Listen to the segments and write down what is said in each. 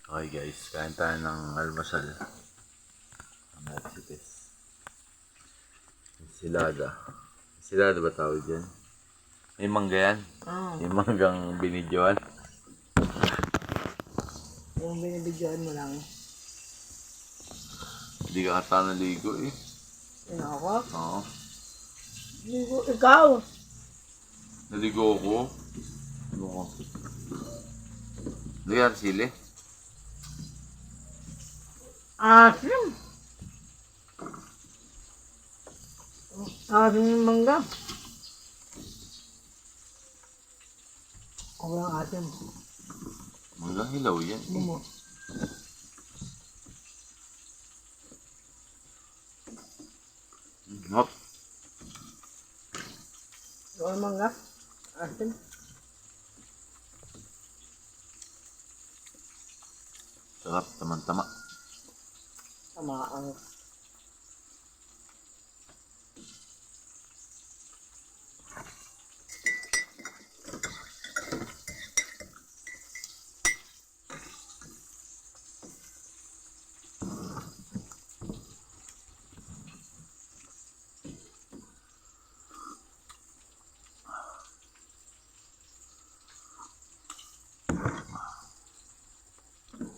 Okay guys, kain tayo ng almusal. Ang recipes. Ensilada. Ensilada ba tawag dyan? May mangga yan? Oo. May manggang binidyoan. Yung binibidyoan mo lang. Hindi ka ata naligo eh. Yun ako? Oo. Ligo, ikaw! Naligo ako. Ano ko? Ligar sili? Asim! Asim yung mangga. Ako lang asim. Manggang hilaw yan eh. Bumo. Hop. Ikaw ang mangga. Asim. Sarap, tama-tama. Tama ang...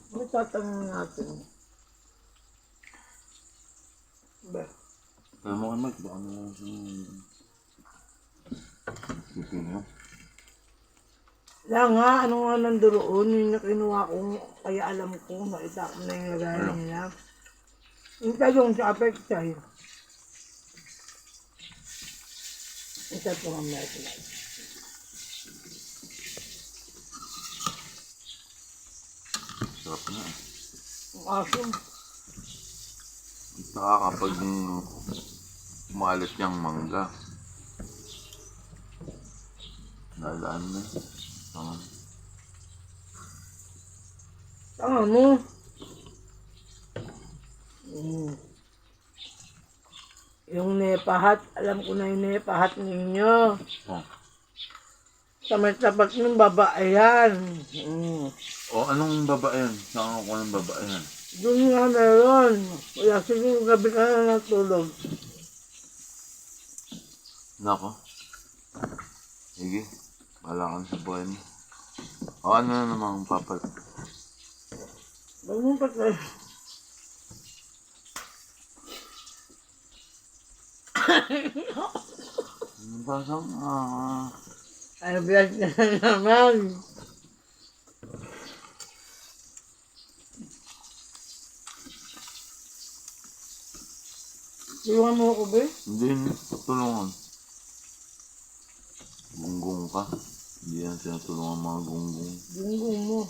May tatanong natin. Ba? Alam mo ka Mike, baka mo pipino. Wala nga, ano nga nandoon, yung nakinuha ko, kaya alam ko, nakita ko na yung lagayan nila. Yung talong sa apexay. Isa po ang meron. Sarap na eh. Ang asim. Saka kapag umalit niyang mangga. Nalaan na eh. Tama mo. Yung nepahat, alam ko na yung nepahat ninyo. Oh. Sa may tapat ng babae yan. O, anong babae yan? Saan ako ng babae yan? Doon nga meron. Wala siguro gabi ka na natulog. Nako. Sige. Wala ka na sa buhay mo. O, ano na namang papat? Huwag mong patay. Ano ba sa Ay, biyak na naman. Iwan mo ako, be? Hindi, tulungan. Gunggong ka. Hindi yan sinatulungan mga gunggong. Gunggong mo.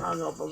Ano pa